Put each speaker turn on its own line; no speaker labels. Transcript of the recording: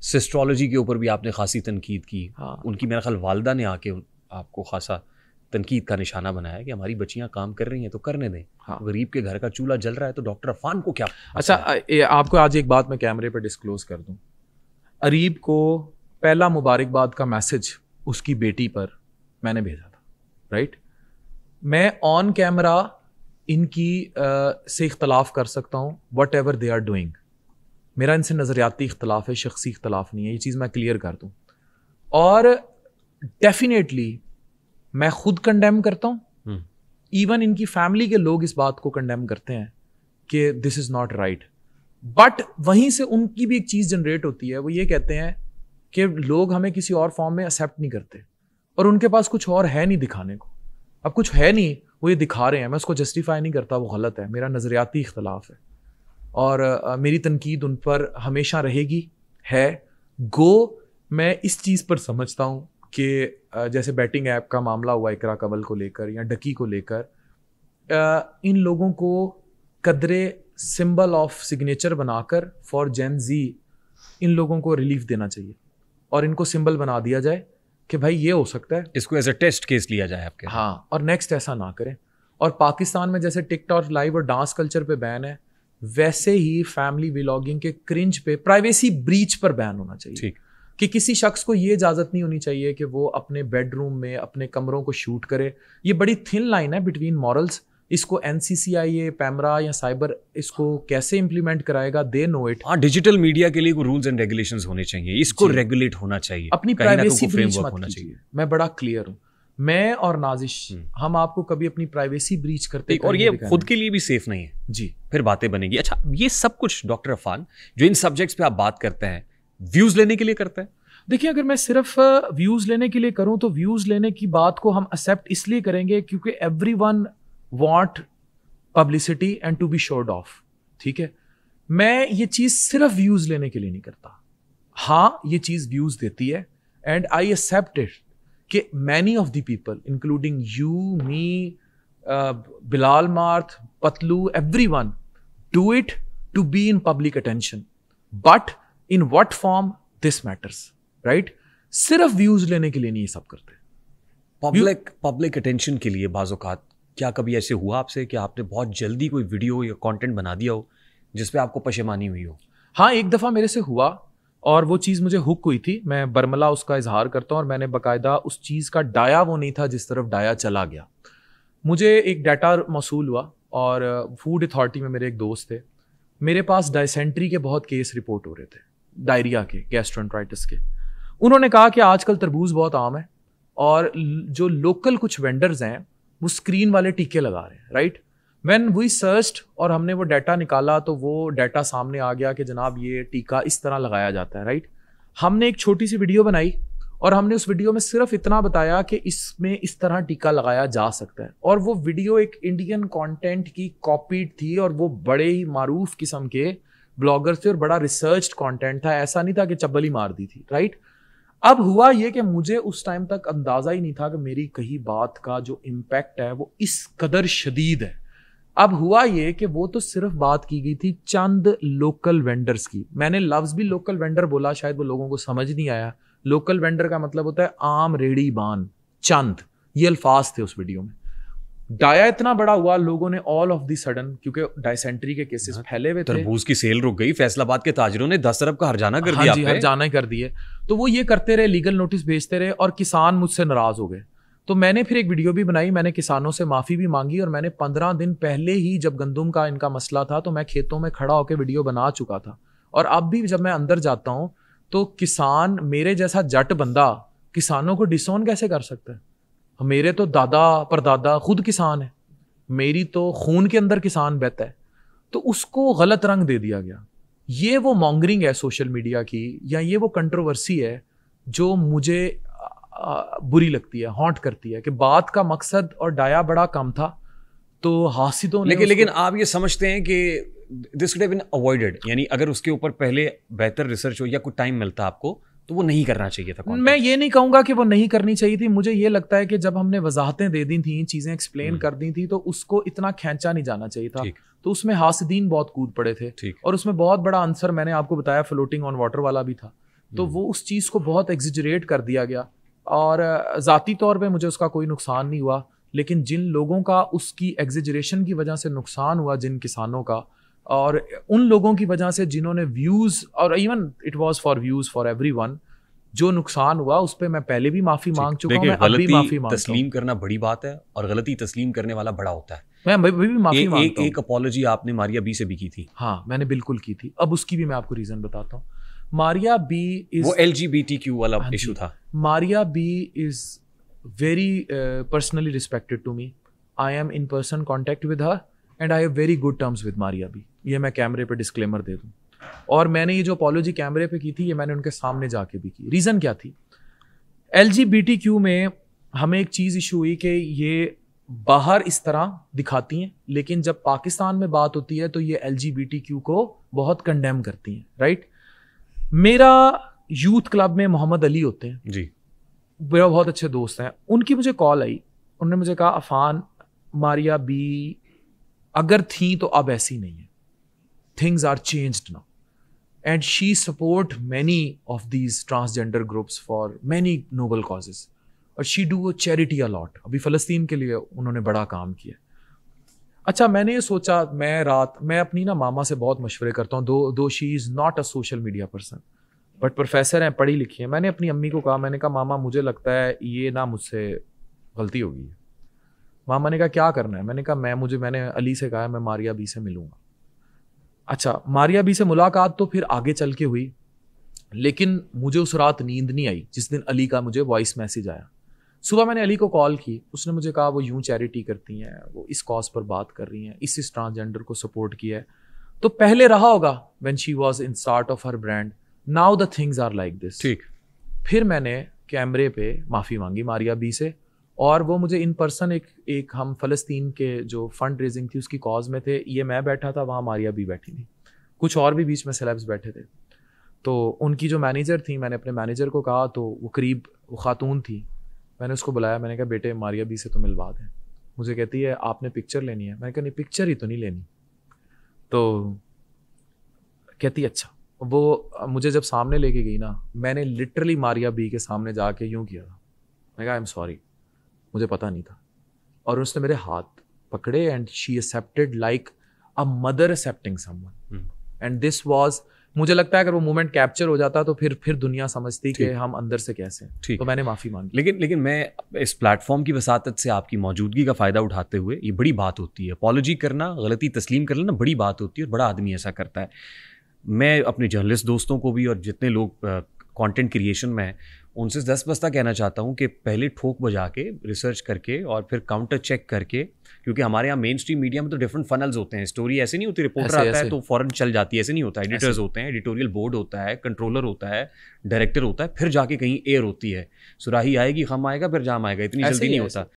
सिस्ट्रोलॉजी के ऊपर भी आपने खासी तनकीद की।
हाँ।
उनकी मेरा ख्याल वालदा ने आके आपको खासा तनकीद का निशाना बनाया कि हमारी बच्चियां काम कर रही हैं तो करने दें।
हाँ।
गरीब के घर का चूल्हा जल रहा है तो डॉक्टर अफान को क्या।
अच्छा, आपको आज एक बात मैं कैमरे पर डिस्क्लोज कर दूं। अरीब को पहला मुबारकबाद का मैसेज उसकी बेटी पर मैंने भेजा था, राइट। मैं ऑन कैमरा इनकी से इख्तलाफ कर सकता हूँ, whatever they are doing. मेरा इनसे नज़रियाती इख्तलाफ है, शख्सी इख्तलाफ नहीं है, ये चीज़ मैं क्लियर कर दूँ। और डेफिनेटली मैं खुद कंडेम करता हूँ, इवन इनकी फैमिली के लोग इस बात को कंडेम करते हैं कि this is not right. But वहीं से उनकी भी एक चीज़ जनरेट होती है, वो ये कहते हैं कि लोग हमें किसी और फॉर्म में एक्सेप्ट नहीं करते और उनके पास कुछ और है नहीं दिखाने को। अब कुछ है नहीं, वो ये दिखा रहे हैं, मैं उसको जस्टिफाई नहीं करता, वो गलत है, मेरा नज़रियाती इख्तलाफ है और मेरी तनकीद उन पर हमेशा रहेगी है। मैं इस चीज़ पर समझता हूँ कि जैसे बैटिंग ऐप का मामला हुआ इकरा कबल को लेकर या डकी को लेकर, इन लोगों को कदरे सिंबल ऑफ सिग्नेचर बनाकर फॉर जेन जी इन लोगों को रिलीफ देना चाहिए और इनको सिंबल बना दिया जाए कि भाई ये हो सकता है,
इसको एज ए टेस्ट केस लिया जाए आपके।
हाँ, और नेक्स्ट ऐसा ना करें। और पाकिस्तान में जैसे टिकटॉक लाइव और डांस कल्चर पे बैन है, वैसे ही फैमिली व्लॉगिंग के क्रिंज पे, प्राइवेसी ब्रीच पर बैन होना चाहिए।
ठीक।
कि किसी शख्स को ये इजाज़त नहीं होनी चाहिए कि वो अपने बेडरूम में अपने कमरों को शूट करे। ये बड़ी थिन लाइन है बिटवीन मॉरल्स। इसको NCCIA, पैमरा या साइबर इसको कैसे इंप्लीमेंट कराएगा, दे नो इट।
हाँ, डिजिटल मीडिया के लिए रूल्स एंड रेगुलेशंस होने चाहिए, इसको रेगुलेट होना चाहिए,
अपनी प्राइवेसी ब्रीच मत कीजिए। मैं बड़ा क्लियर हूँ, मैं और नाजिश हम आपको कभी अपनी प्राइवेसी ब्रीच करते
और ये खुद के लिए भी सेफ नहीं है
जी,
फिर बातें बनेगी। अच्छा, ये सब कुछ डॉक्टर अफान जो इन सब्जेक्ट्स पे आप बात करते हैं, व्यूज लेने के लिए करते हैं?
देखिए, अगर मैं सिर्फ व्यूज लेने के लिए करूं तो व्यूज लेने की बात को हम एक्सेप्ट इसलिए करेंगे क्योंकि everyone want publicity and to be showed off. ठीक है, मैं ये चीज सिर्फ व्यूज लेने के लिए नहीं करता। हाँ, ये चीज व्यूज देती है एंड आई एक्सेप्ट इट कि many of the people including you, me, Bilal मार्थ, Patlu, everyone do it to be in public attention, but in what form this matters, right. सिर्फ व्यूज लेने के लिए नहीं ये सब करते।
पब्लिक अटेंशन के लिए बाज़ औक़ात क्या कभी ऐसे हुआ आपसे कि आपने बहुत जल्दी कोई वीडियो या कंटेंट बना दिया हो जिस पे आपको पशेमानी हुई हो?
हाँ, एक दफ़ा मेरे से हुआ और वो चीज़ मुझे हुक हुई थी। मैं बरमला उसका इजहार करता हूँ और मैंने बाकायदा उस चीज़ का डाया वो नहीं था जिस तरफ डाया चला गया। मुझे एक डाटा मौसूल हुआ और फूड अथॉरिटी में मेरे एक दोस्त थे, मेरे पास डायसेंट्री के बहुत केस रिपोर्ट हो रहे थे, डायरिया के, गैस्ट्रोएंटराइटिस के। उन्होंने कहा कि आजकल तरबूज बहुत आम है और जो लोकल कुछ वेंडर्स हैं वो स्क्रीन वाले टीके लगा रहे हैं, राइट। व्हेन वी सर्च्ड और हमने वो डाटा निकाला तो वो डाटा सामने आ गया कि जनाब ये टीका इस तरह लगाया जाता है, राइट। हमने एक छोटी सी वीडियो बनाई और हमने उस वीडियो में सिर्फ इतना बताया कि इसमें इस तरह टीका लगाया जा सकता है और वो वीडियो एक इंडियन कंटेंट की कॉपीड थी और वो बड़े ही मारूफ किस्म के ब्लॉगर थे और बड़ा रिसर्च्ड कंटेंट था, ऐसा नहीं था कि चब्बल ही मार दी थी, राइट। अब हुआ ये कि मुझे उस टाइम तक अंदाजा ही नहीं था कि मेरी कही बात का जो इम्पैक्ट है वो इस कदर शदीद है। अब हुआ ये कि वो तो सिर्फ बात की गई थी चंद लोकल वेंडर्स की। मैंने लफ्ज भी लोकल वेंडर बोला, शायद वो लोगों को समझ नहीं आया। लोकल वेंडर का मतलब होता है आम, रेड़ी, बान, चंद, ये अल्फाज थे उस वीडियो में। डाया इतना बड़ा हुआ, लोगों ने ऑल ऑफ दी सडन, क्योंकि डायसेंट्री के केसेस फैले हुए थे,
तरबूज की सेल रुक गई, फैसलाबाद के ताजरों ने 10 अरब का हरजाना कर दिया।
हाँ जी, हरजाना ही कर दिए। तो वो ये करते रहे, लीगल नोटिस भेजते रहे और किसान मुझसे नाराज हो गए। तो मैंने फिर एक वीडियो भी बनाई, मैंने किसानों से माफ़ी भी मांगी और मैंने 15 दिन पहले ही, जब गंदम का इनका मसला था, तो मैं खेतों में खड़ा होकर वीडियो बना चुका था। और अब भी जब मैं अंदर जाता हूँ तो किसान, मेरे जैसा जट बंदा किसानों को डिसोन कैसे कर सकता है? मेरे तो दादा परदादा खुद किसान है, मेरी तो खून के अंदर किसान बहता है, तो उसको गलत रंग दे दिया गया। ये वो मॉन्गरिंग है सोशल मीडिया की, या ये वो कंट्रोवर्सी है जो मुझे बुरी लगती है, हॉन्ट करती है, कि बात का मकसद और डाया बड़ा कम था तो हासिदों ने
लेकिन आप ये समझते हैं कि this could have been avoided, यानी अगर उसके ऊपर पहले बेहतर रिसर्च हो या कुछ टाइम मिलता आपको तो वो नहीं करना चाहिए था?
मैं ये नहीं कहूंगा कि वो नहीं करनी चाहिए थी। मुझे ये लगता है कि जब हमने वजाहतें दे दी थी, चीजें एक्सप्लेन कर दी थी, तो उसको इतना खींचा नहीं जाना चाहिए था। तो उसमें हासिदीन बहुत कूद पड़े थे और उसमें बहुत बड़ा आंसर मैंने आपको बताया फ्लोटिंग ऑन वाटर वाला भी था। तो वो उस चीज़ को बहुत एग्जिजरेट कर दिया गया, और ज़ाती तौर पे मुझे उसका कोई नुकसान नहीं हुआ, लेकिन जिन लोगों का उसकी एग्जिजरेशन की वजह से नुकसान हुआ, जिन किसानों का, और उन लोगों की वजह से जिन्होंने व्यूज़, और even it was for views for everyone, जो नुकसान हुआ उस पर मैं पहले भी माफ़ी मांग चुका हूँ, मैं अभी माफ़ी मांगता हूँ।
तस्लीम करना बड़ी बात है और गलती तस्लीम करने वाला बड़ा होता है।
मैं अभी भी माफ़ी मांगता हूँ।
एक अपॉलॉजी आपने मारिया बी से भी की थी।
हाँ, मैंने बिल्कुल की थी। अब उसकी भी मैं आपको रीज़न बताता हूँ। मारिया बी इज
वो LGBTQ वाला इशू था।
Maria B is very personally respected to me. I am in person contact with her and I have very good terms with Maria B. ये मैं कैमरे पे डिस्क्लेमर दे दूँ। और मैंने ये जो अपॉलॉजी कैमरे पे की थी, ये मैंने उनके सामने जाके भी की। रीज़न क्या थी? LGBTQ में हमें एक चीज़ इशू हुई कि ये बाहर इस तरह दिखाती हैं, लेकिन जब पाकिस्तान में बात होती है तो ये LGBTQ को बहुत कंडेम करती हैं, राइट? मेरा यूथ क्लब में मोहम्मद अली होते हैं
जी,
मेरा बहुत अच्छे दोस्त हैं। उनकी मुझे कॉल आई, उन्होंने मुझे कहा अफान, मारिया बी अगर थी तो अब ऐसी नहीं है, things are changed now and she support many of these transgender groups for many noble causes, और शी डू चैरिटी अलॉट। अभी फ़लस्तीन के लिए उन्होंने बड़ा काम किया। अच्छा, मैंने ये सोचा, मैं अपनी ना मामा से बहुत मशवरे करता हूँ, दो she is not a social media person but professor हैं, पढ़ी लिखी है। मैंने अपनी अम्मी को कहा, मैंने कहा मामा मुझे लगता है ये ना मुझसे गलती हो गई है। मामा ने कहा क्या करना है? मैंने कहा मैंने अली से कहा मैं मारिया बी से मिलूंगा। अच्छा, मारिया बी से मुलाकात तो फिर आगे चल के हुई, लेकिन मुझे उस रात नींद नहीं आई जिस दिन अली का मुझे वॉइस मैसेज आया। सुबह मैंने अली को कॉल की, उसने मुझे कहा वो यूं चैरिटी करती हैं, वो इस कॉज पर बात कर रही हैं, इस ट्रांसजेंडर को सपोर्ट किया है। तो पहले रहा होगा when she was in start of her brand, now the things are like this.
ठीक।
फिर मैंने कैमरे पे माफ़ी मांगी मारिया बी से, और वो मुझे इन पर्सन एक हम फ़लस्तीन के जो फंड रेजिंग थी उसकी कॉज में थे, ये मैं बैठा था, वहाँ मारिया बी बैठी थी, कुछ और भी बीच में सेलेब्स बैठे थे। तो उनकी जो मैनेजर थी, मैंने अपने मैनेजर को कहा, तो वो खातून थी, मैंने उसको बुलाया, मैंने कहा बेटे मारिया बी से तो मिलवा दें। मुझे कहती है आपने पिक्चर लेनी है? मैंने कहा नहीं, पिक्चर ही तो नहीं लेनी। तो कहती अच्छा। वो मुझे जब सामने लेके गई ना, मैंने लिटरली मारिया बी के सामने जाके यूं किया था, मैं कहा आई एम सॉरी, मुझे पता नहीं था। और उसने मेरे हाथ पकड़े and she accepted like a mother accepting someone, and this was, मुझे लगता है अगर वो मोमेंट कैप्चर हो जाता तो फिर दुनिया समझती कि हम अंदर से कैसे हैं। तो मैंने माफ़ी मांगी।
लेकिन मैं इस प्लेटफॉर्म की वसातत से आपकी मौजूदगी का फ़ायदा उठाते हुए, ये बड़ी बात होती है, अपॉलॉजी करना, गलती तस्लीम कर लेना बड़ी बात होती है, और बड़ा आदमी ऐसा करता है। मैं अपने जर्नलिस्ट दोस्तों को भी और जितने लोग कंटेंट क्रिएशन में हैं उनसे दस बस्ता कहना चाहता हूँ कि पहले ठोक बजा के रिसर्च करके और फिर काउंटर चेक करके, क्योंकि हमारे यहाँ मेन स्ट्रीम मीडिया में तो डिफरेंट फनल्स होते हैं, स्टोरी ऐसे नहीं होती, रिपोर्टर आता है तो फौरन चल जाती है, ऐसे नहीं होता। एडिटर्स होते हैं, एडिटोरियल बोर्ड होता है, कंट्रोलर होता है, डायरेक्टर होता है, फिर जाके कहीं एयर होती है, सुराही आएगी, खम आएगा, फिर जाम आएगा, इतनी जल्दी नहीं होता।